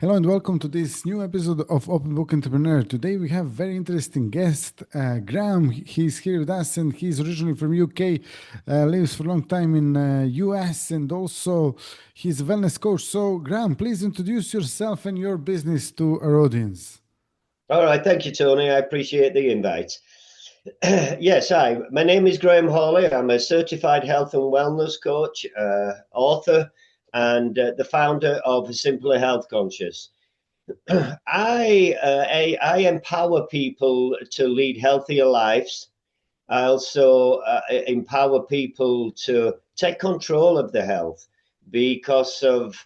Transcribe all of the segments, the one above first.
Hello and welcome to this new episode of Open Book Entrepreneur. Today we have very interesting guest, Graham. He's here with us and he's originally from UK, lives for a long time in US, and also he's a wellness coach. So Graham, please introduce yourself and your business to our audience. All right, thank you, Tony. I appreciate the invite. Yes, hi. My name is Graham Hawley. I'm a certified health and wellness coach, author, and the founder of Simply Health Conscious. I empower people to lead healthier lives. I also empower people to take control of their health because of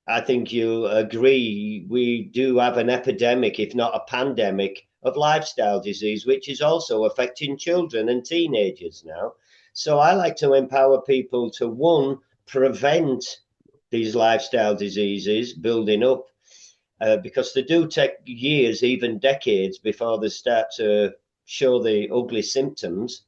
I think you agree, we do have an epidemic, if not a pandemic, of lifestyle disease, which is also affecting children and teenagers now. So I like to empower people to, one, prevent these lifestyle diseases building up, because they do take years, even decades, before they start to show the ugly symptoms.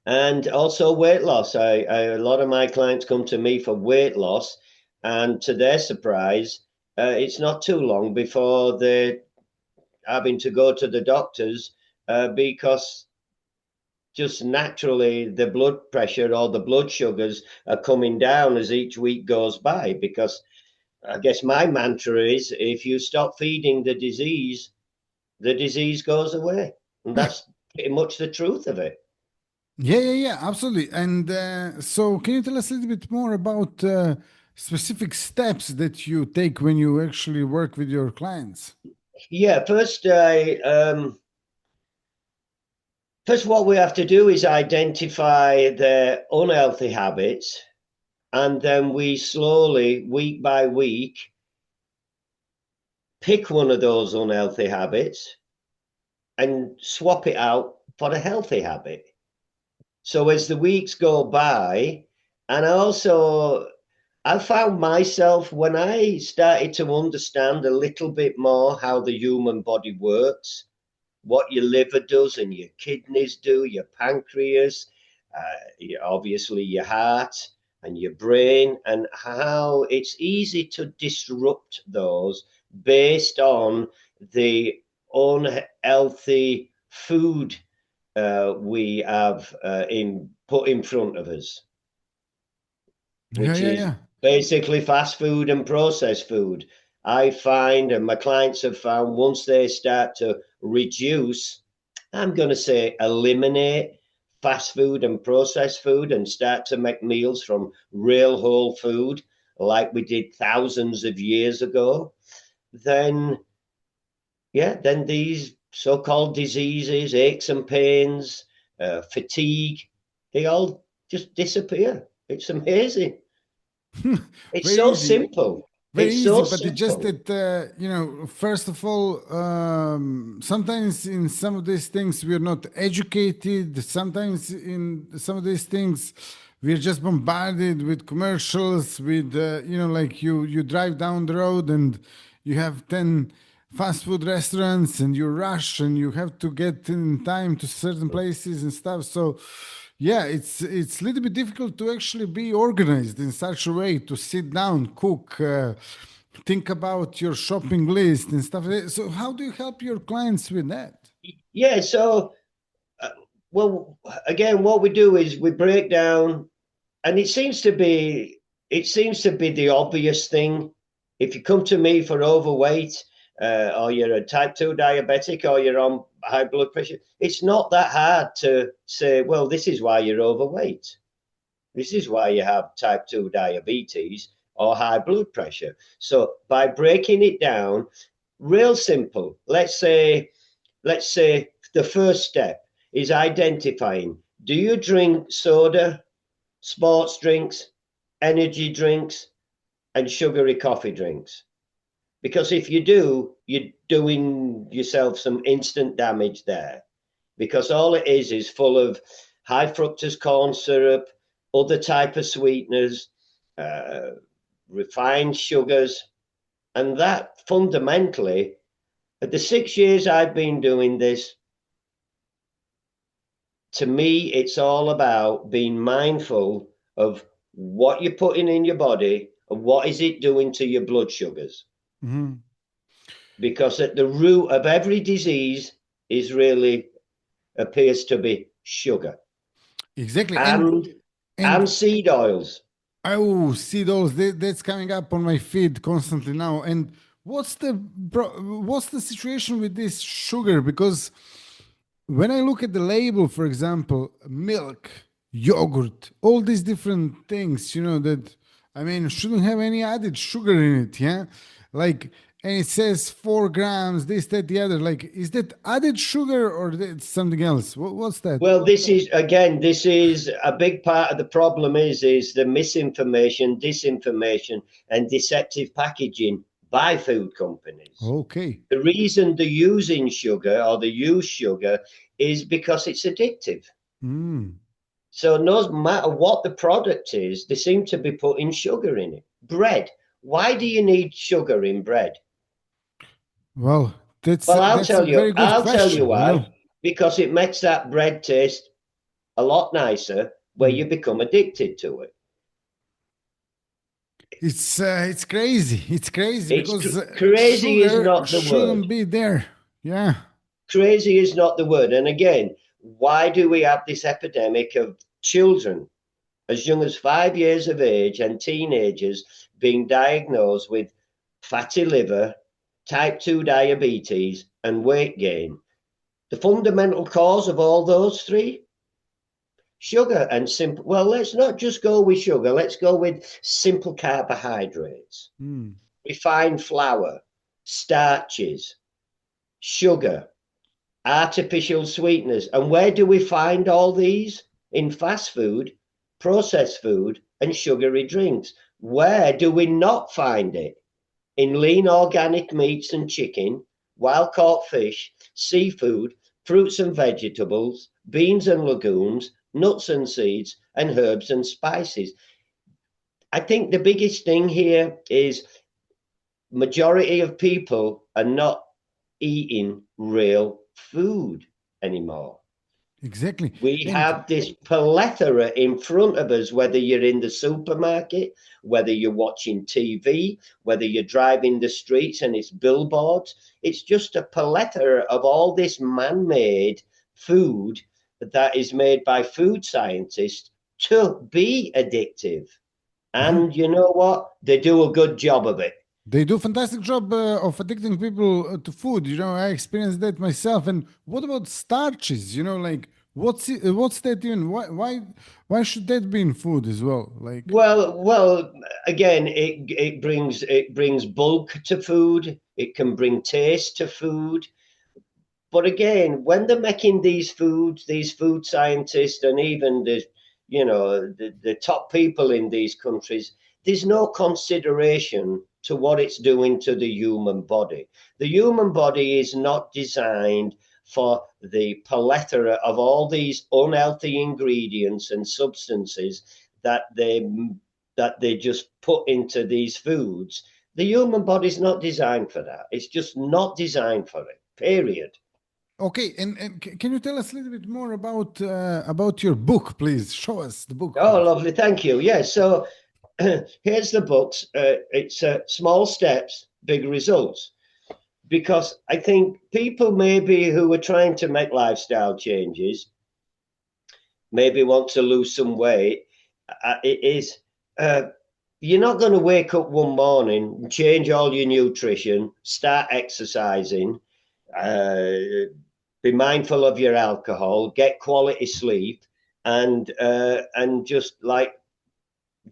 And also weight loss. A lot of my clients come to me for weight loss, and to their surprise, it's not too long before they're having to go to the doctors because just naturally the blood pressure or the blood sugars are coming down as each week goes by. Because I guess my mantra is, if you stop feeding the disease goes away. And that's pretty much the truth of it. Yeah, absolutely. And so, can you tell us a little bit more about specific steps that you take when you actually work with your clients? Yeah, first, what we have to do is identify their unhealthy habits, and then we slowly, week by week, pick one of those unhealthy habits and swap it out for a healthy habit. So as the weeks go by, and I found myself, when I started to understand a little bit more how the human body works, what your liver does and your kidneys do, your pancreas, obviously your heart and your brain, and how it's easy to disrupt those based on the unhealthy food we have put in front of us, Yeah, which yeah, is yeah. basically fast food and processed food. I find, and my clients have found, once they start to reduce, I'm going to say eliminate fast food and processed food and start to make meals from real whole food like we did thousands of years ago, then, yeah, then these so-called diseases, aches and pains, fatigue, they all just disappear. It's amazing. It's Very so easy. simple. Very It's easy, so but it's just simple. that, first of all, sometimes in some of these things we're not educated. Sometimes in some of these things we're just bombarded with commercials, with, like you drive down the road and you have 10 fast food restaurants and you rush and you have to get in time to certain places and stuff. So yeah, it's a little bit difficult to actually be organized in such a way to sit down, cook, think about your shopping list and stuff like that. So how do you help your clients with that? Yeah, so uh, well, again, what we do is we break down, and it seems to be the obvious thing. If you come to me for overweight, or you're a type 2 diabetic, or you're on high blood pressure, it's not that hard to say, well, this is why you're overweight. This is why you have type 2 diabetes or high blood pressure. So by breaking it down, real simple, let's say the first step is identifying, do you drink soda, sports drinks, energy drinks, and sugary coffee drinks? Because if you do, you're doing yourself some instant damage there. Because all it is full of high fructose corn syrup, other type of sweeteners, uh, refined sugars, and that fundamentally, at the 6 years I've been doing this, to me, it's all about being mindful of what you're putting in your body and what is it doing to your blood sugars. Mhm. because at the root of every disease is really appears to be sugar Exactly. and And seed oils. oh, see those that's coming up on my feed constantly now. And what's the situation with this sugar? Because when I look at the label, for example, milk, yogurt, all these different things, that I mean shouldn't have any added sugar in it, yeah. Like, and it says 4 grams, this, that, the other. Like, is that added sugar or that's something else? What's that? Well, this is a big part of the problem is the misinformation, disinformation, and deceptive packaging by food companies. Okay. The reason they're using sugar or they use sugar is because it's addictive. Mm. So no matter what the product is, they seem to be putting sugar in it. Bread. Why do you need sugar in bread? Well, that's Well, that's a very good I'll tell you question, why. Because it makes that bread taste a lot nicer where Mm. you become addicted to it. It's crazy. It's crazy It's because crazy is sugar not the shouldn't word. be there. Yeah. Crazy is not the word. And again, why do we have this epidemic of children as young as 5 years of age and teenagers being diagnosed with fatty liver, type 2 diabetes, and weight gain? The fundamental cause of all those three, sugar and simple. Well, let's not just go with sugar, let's go with simple carbohydrates, Mm. refined flour, starches, sugar, artificial sweeteners. And where do we find all these? In fast food, processed food, and sugary drinks. Where do we not find it? In lean organic meats and chicken, wild caught fish, seafood, fruits and vegetables, beans and legumes, nuts and seeds, and herbs and spices. I think the biggest thing here is majority of people are not eating real food anymore. Exactly. We And have this plethora in front of us, whether you're in the supermarket, whether you're watching TV, whether you're driving the streets and it's billboards. It's just a plethora of all this man made food that is made by food scientists to be addictive. Mhm. And you know what? They do a good job of it. They do fantastic job of addicting people to food. I experienced that myself. And what about starches? Like what's that even? Why should that be in food as well? Like, Well, again, it brings bulk to food. It can bring taste to food. But again, when they're making these foods, these food scientists, and even the top people in these countries, there's no consideration to what it's doing to the human body. The human body is not designed for the plethora of all these unhealthy ingredients and substances that they just put into these foods. The human body's not designed for that. It's just not designed for it. Period. okay, and can you tell us a little bit more about your book, please? Show us the book, Oh, please. lovely. Thank you. Yeah. So here's the books. It's Small Steps, Big Results. Because I think people maybe who are trying to make lifestyle changes, maybe want to lose some weight, it is uh, you're not going to wake up one morning, change all your nutrition, start exercising, uh, be mindful of your alcohol, get quality sleep, and just like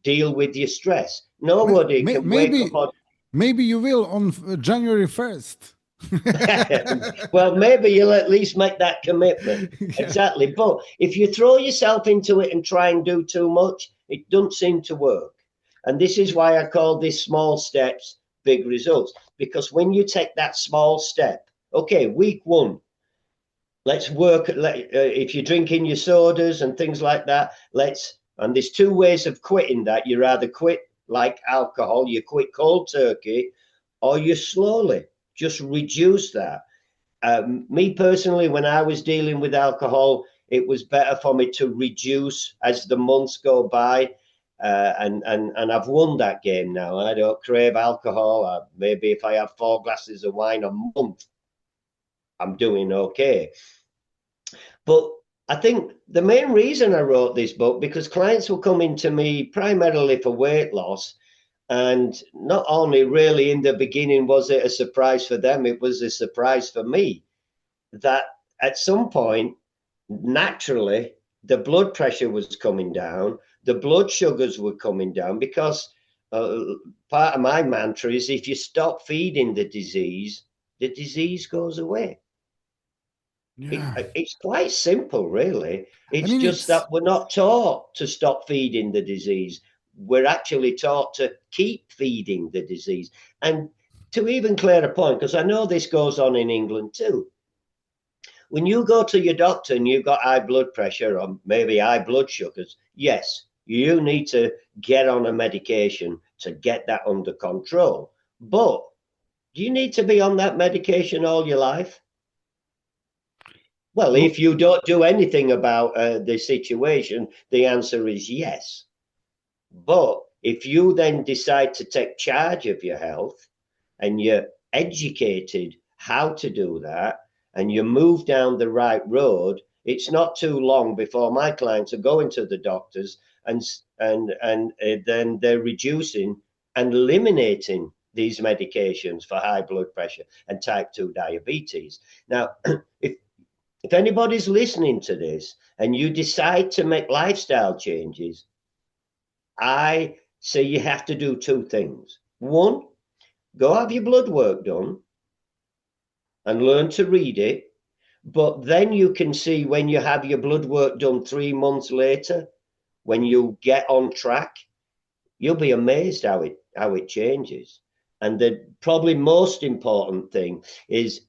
deal with your stress. Nobody can wake up Maybe on. maybe you will on January 1st. Well, maybe you'll at least make that commitment. Yeah. Exactly. But if you throw yourself into it and try and do too much, it doesn't seem to work. And this is why I call this small steps, big results. Because when you take that small step, okay, week one, let's work. If you're drinking your sodas and things like that, and there's two ways of quitting that. You either quit like alcohol, you quit cold turkey, or you slowly just reduce that. Me personally, when I was dealing with alcohol, it was better for me to reduce as the months go by. and I've won that game now. I don't crave alcohol. Maybe if I have 4 glasses of wine a month, I'm doing okay. But I think the main reason I wrote this book, because clients were coming to me primarily for weight loss. And not only really in the beginning was it a surprise for them, it was a surprise for me that at some point, naturally, the blood pressure was coming down, the blood sugars were coming down, because part of my mantra is if you stop feeding the disease goes away. Yeah. It's quite simple, really. I It's mean, just it's that we're not taught to stop feeding the disease. We're actually taught to keep feeding the disease. And to even clear a point, because I know this goes on in England too. When you go to your doctor and you've got high blood pressure or maybe high blood sugars, yes, you need to get on a medication to get that under control. But do you need to be on that medication all your life? Well, well, if you don't do anything about the situation, the answer is yes. But if you then decide to take charge of your health and you're educated how to do that and you move down the right road, it's not too long before my clients are going to the doctors and then they're reducing and eliminating these medications for high blood pressure and type 2 diabetes. Now, if anybody's listening to this and you decide to make lifestyle changes, I say you have to do 2 things. One, go have your blood work done and learn to read it. But then you can see when you have your blood work done 3 months later, when you get on track, you'll be amazed how it changes. And the probably most important thing is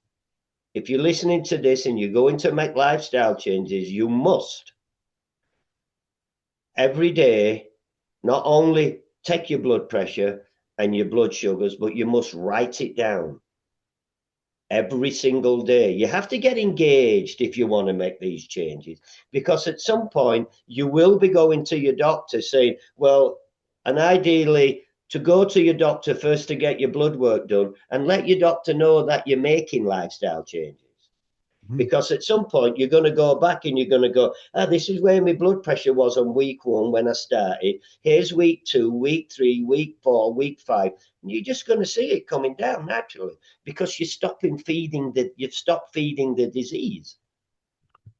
if you're listening to this and you're going to make lifestyle changes, you must every day not only take your blood pressure and your blood sugars, but you must write it down every single day. You have to get engaged if you want to make these changes, because at some point you will be going to your doctor saying, well, and ideally to go to your doctor first to get your blood work done and let your doctor know that you're making lifestyle changes. Because at some point you're going to go back and you're going to go, this is where my blood pressure was on week 1 when I started. Here's week 2, week 3, week 4, week 5. And you're just going to see it coming down naturally because you've stopped feeding the disease.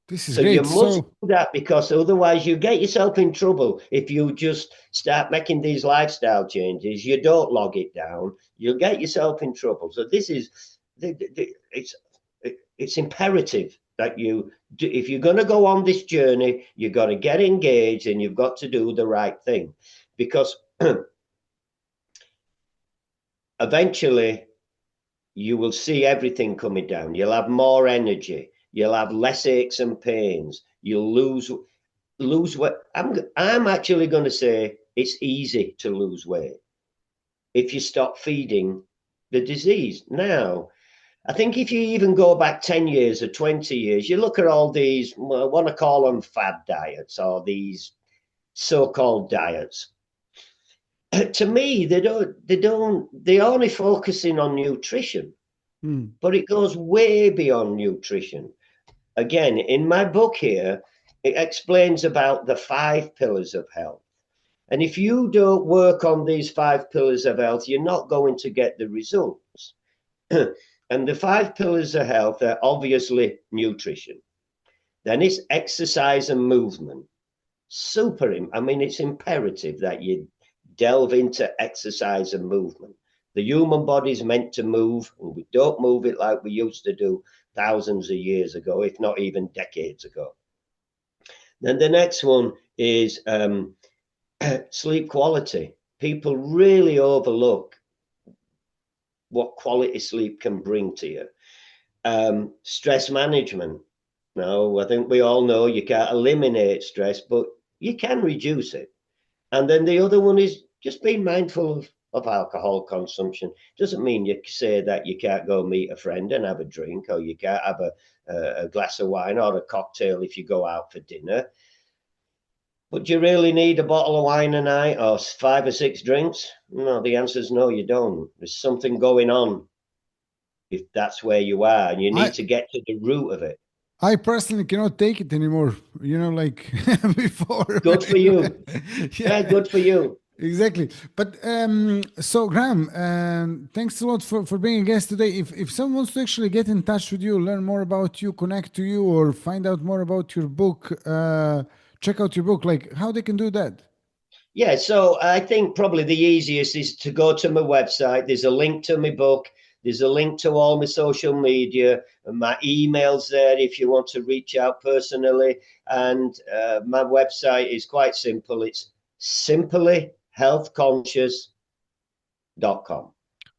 this is So you great. must So, do that, because otherwise you get yourself in trouble if you just start making these lifestyle changes. You don't log it down, you'll get yourself in trouble. So this is it's imperative that you do, if you're going to go on this journey, you've got to get engaged and you've got to do the right thing, because eventually you will see everything coming down. You'll have more energy, you'll have less aches and pains, you'll lose weight. I'm actually going to say it's easy to lose weight if you stop feeding the disease. Now, I think if you even go back 10 years or 20 years, you look at all these, well, I want to call them fad diets or these so-called diets. To me, they're only focusing on nutrition, but it goes way beyond nutrition. Again, in my book here, it explains about the 5 pillars of health. And if you don't work on these 5 pillars of health, you're not going to get the results. And the 5 pillars of health are obviously nutrition. Then it's exercise and movement. It's imperative that you delve into exercise and movement. The human body is meant to move, and we don't move it like we used to do thousands of years ago, if not even decades ago. Then the next one is sleep quality. People really overlook what quality sleep can bring to you. Stress management. Now, I think we all know you can't eliminate stress, but you can reduce it. And then the other one is just being mindful of alcohol consumption. Doesn't mean you say that you can't go meet a friend and have a drink, or you can't have a glass of wine or a cocktail if you go out for dinner. But do you really need a bottle of wine a night or 5 or 6 drinks? No, the answer is no, you don't. There's something going on if that's where you are, and you I need to get to the root of it. I personally cannot take it anymore. Like before. Good for you. Yeah, Yeah, good for you. exactly. But so Graham, thanks a lot for being a guest today. If someone wants to actually get in touch with you, learn more about you, connect to you, or find out more about your book, check out your book. Like how they can do that? Yeah, so I think probably the easiest is to go to my website. There's a link to my book. There's a link to all my social media and my emails there if you want to reach out personally. And my website is quite simple. It's simplyhealthconscious.com.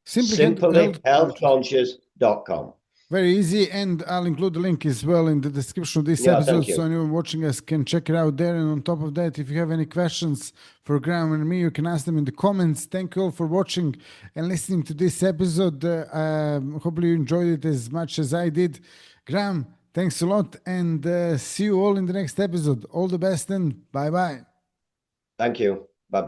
Simply health conscious. Simplyhealthconscious.com. Very easy, and I'll include the link as well in the description of this Yeah, episode, thank so you. anyone watching us can check it out there. And on top of that, if you have any questions for Graham and me, you can ask them in the comments. Thank you all for watching and listening to this episode. Hopefully you enjoyed it as much as I did. Graham, thanks a lot, and see you all in the next episode. All the best, and bye bye. Thank you.